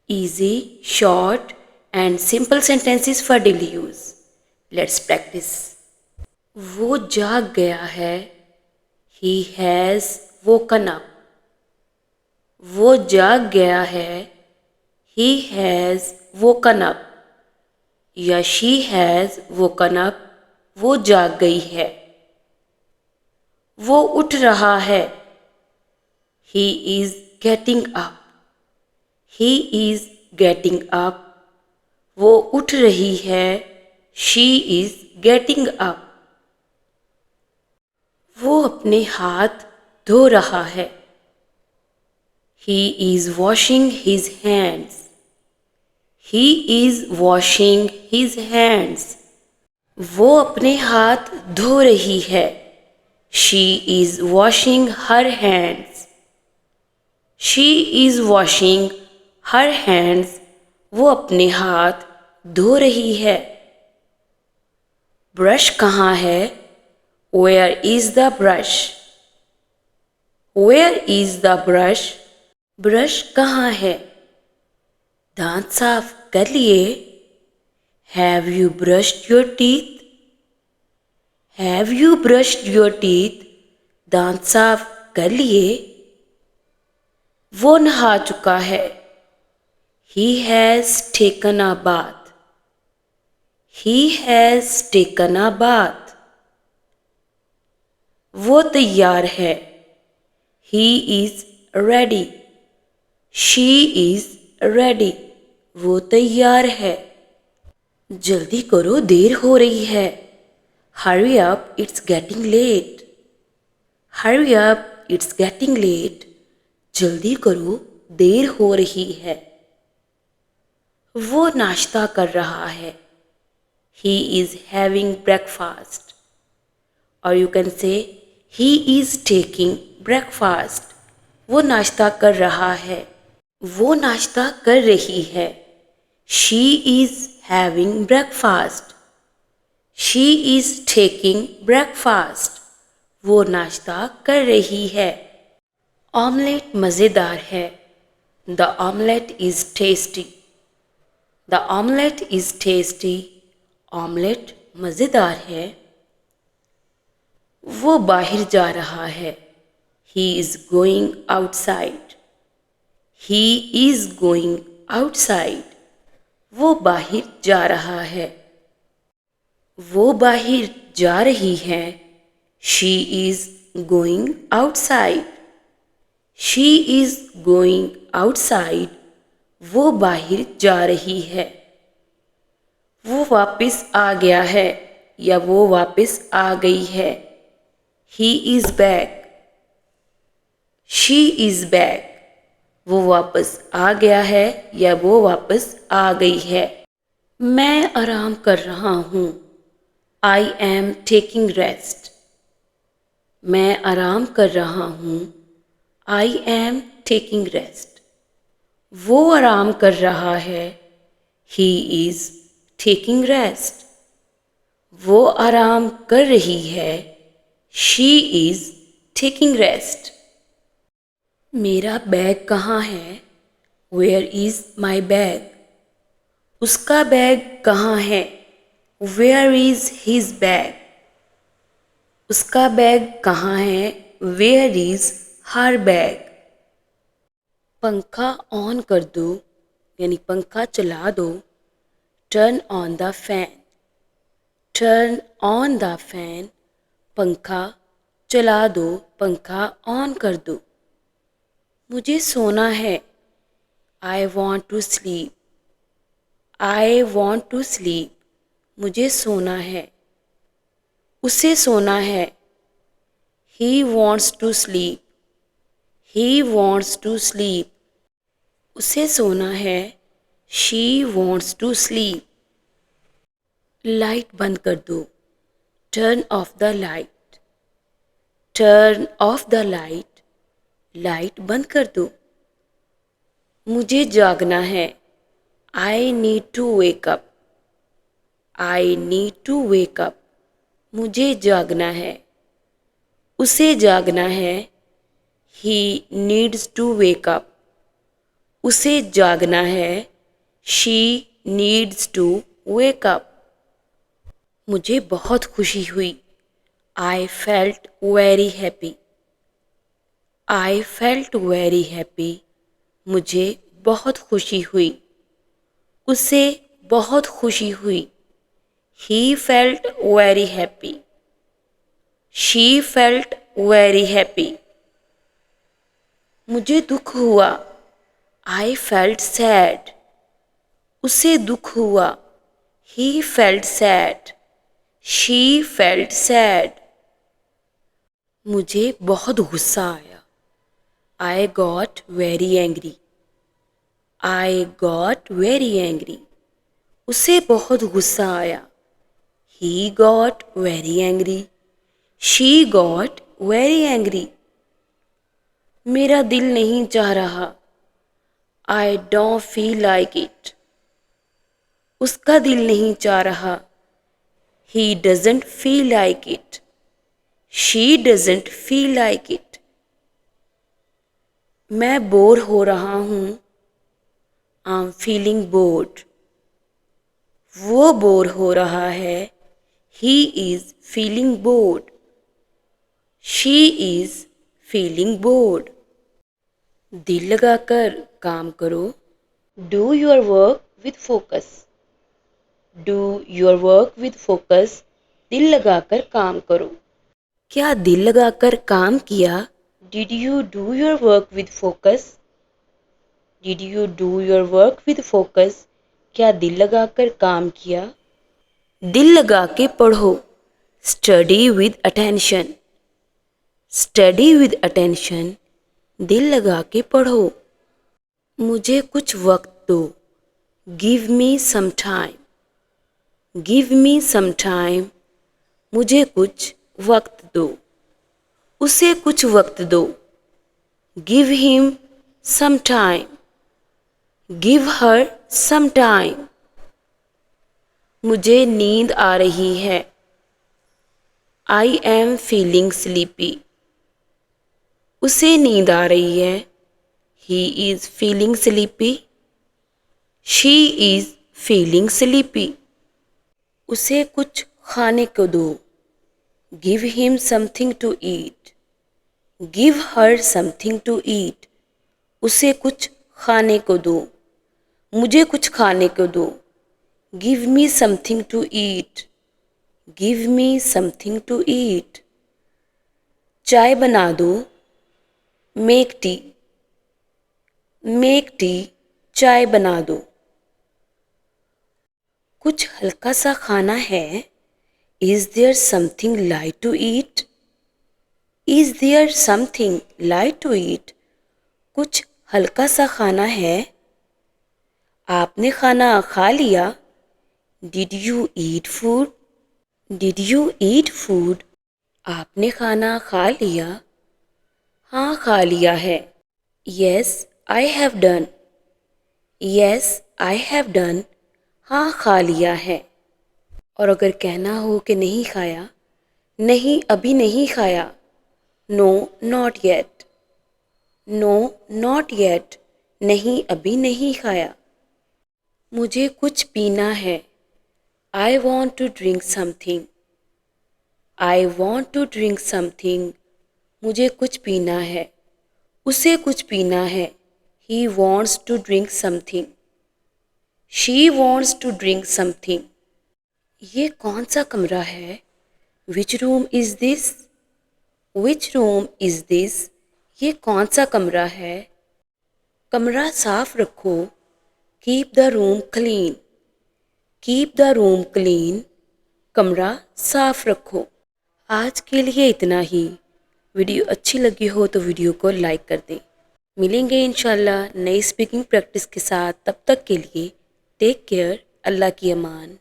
Easy, short, and simple sentences for daily use. Let's practice. वो जाग गया है. He has woken up. वो जाग गया है. He has woken up. या she has woken up. वो जाग गई है. वो उठ रहा है. He is getting up. He is getting up. वो उठ रही है. She is getting up. वो अपने हाथ धो रहा है. He is washing his hands. He is washing his hands. वो अपने हाथ धो रही है. She is washing her hands. She is washing her hands. वो अपने हाथ धो रही है. ब्रश कहाँ है? Where is the brush? Where is the brush? Brush कहाँ है? दांत साफ कर लिए? Have you brushed your teeth? Have you brushed your teeth? दांत साफ कर लिए? वो नहा चुका है. He has taken a bath. He has taken a bath. वो तैयार है. He is ready. She is ready. वो तैयार है. जल्दी करो, देर हो रही है. Hurry up, it's getting late. Hurry up, it's getting late. जल्दी करो, देर हो रही है. वो नाश्ता कर रहा है. He is having breakfast. Or you can say he is taking breakfast. वो नाश्ता कर रहा है. वो नाश्ता कर रही है. She is having breakfast. She is taking breakfast. वो नाश्ता कर रही है. ऑमलेट मज़ेदार है. The omelette is tasty. The omelette is tasty. Omelette मज़ेदार है. वो बाहर जा रहा है. He is going outside. He is going outside. वो बाहर जा रहा है. वो बाहर जा रही है. She is going outside. She is going outside. वो बाहर जा रही है. वो वापस आ गया है या वो वापस आ गई है. He is back. She is back. वो वापस आ गया है या वो वापस आ गई है. मैं आराम कर रहा हूँ. I am taking rest. मैं आराम कर रहा हूँ. I am taking rest. वो आराम कर रहा है. He is taking rest. वो आराम कर रही है. She is taking rest. मेरा बैग कहाँ है? Where is my bag? उसका बैग कहाँ है? Where is his bag? उसका बैग कहाँ है? Where is her bag? पंखा ऑन कर दो यानी पंखा चला दो. Turn on the fan. Turn on the fan. पंखा चला दो, पंखा ऑन कर दो. मुझे सोना है. I want to sleep. I want to sleep. मुझे सोना है. उसे सोना है. He wants to sleep. He wants to sleep. उसे सोना है. She wants to sleep. Light बंद कर दो. Turn off the light. Turn off the light. Light बंद कर दो. मुझे जागना है. I need to wake up. I need to wake up. मुझे जागना है. उसे जागना है. He needs to wake up. उसे जागना है। She needs to wake up. मुझे बहुत खुशी हुई। I felt very happy. I felt very happy. मुझे बहुत खुशी हुई। उसे बहुत खुशी हुई। He felt very happy. She felt very happy. मुझे दुख हुआ। I felt sad. उसे दुख हुआ। He felt sad. She felt sad. मुझे बहुत गुस्सा आया। I got very angry. I got very angry. उसे बहुत गुस्सा आया। He got very angry. She got very angry. मेरा दिल नहीं चाह रहा। I don't feel like it. उसका दिल नहीं चाह रहा। He doesn't feel like it. She doesn't feel like it. मैं बोर हो रहा हूँ। आई एम फीलिंग बोर्ड। वो बोर हो रहा है। He is feeling board. She is feeling board. दिल लगाकर काम करो। Do your work with focus. Do your work with focus. दिल लगाकर काम करो। क्या दिल लगाकर काम किया? Did you do your work with focus? Did you do your work with focus? क्या दिल लगाकर काम किया? दिल लगा के पढ़ो। Study with attention. Study with attention. दिल लगा के पढ़ो। मुझे कुछ वक्त दो। Give me some time. Give me some time. मुझे कुछ वक्त दो। उसे कुछ वक्त दो। Give him some time. Give her some time. मुझे नींद आ रही है। I am feeling sleepy. उसे नींद आ रही है। He is feeling sleepy. She is feeling sleepy. उसे कुछ खाने को दो। Give him something to eat. Give her something to eat. उसे कुछ खाने को दो। मुझे कुछ खाने को दो। Give me something to eat. Give me something to eat. चाय बना दो। Make tea. Make tea. चाय बना दो। कुछ हल्का सा खाना है। Is there something light to eat? Is there something light to eat? कुछ हल्का सा खाना है। आपने खाना खा लिया? Did you eat food? Did you eat food? आपने खाना खा लिया? हाँ, खा लिया है। Yes I have done. Yes I have done. हाँ, खा लिया है। और अगर कहना हो कि नहीं खाया, नहीं अभी नहीं खाया। No not yet. No not yet. नहीं अभी नहीं खाया। मुझे कुछ पीना है। I want to drink something. I want to drink something. मुझे कुछ पीना है। उसे कुछ पीना है। He wants to drink something. She wants to drink something. ये कौन सा कमरा है? Which room is this? Which room is this? ये कौन सा कमरा है? कमरा साफ रखो। Keep the room clean. Keep the room clean. कमरा साफ रखो। आज के लिए इतना ही। वीडियो अच्छी लगी हो तो वीडियो को लाइक कर दें। मिलेंगे इंशाल्लाह नई स्पीकिंग प्रैक्टिस के साथ। तब तक के लिए टेक केयर। अल्लाह की अमान।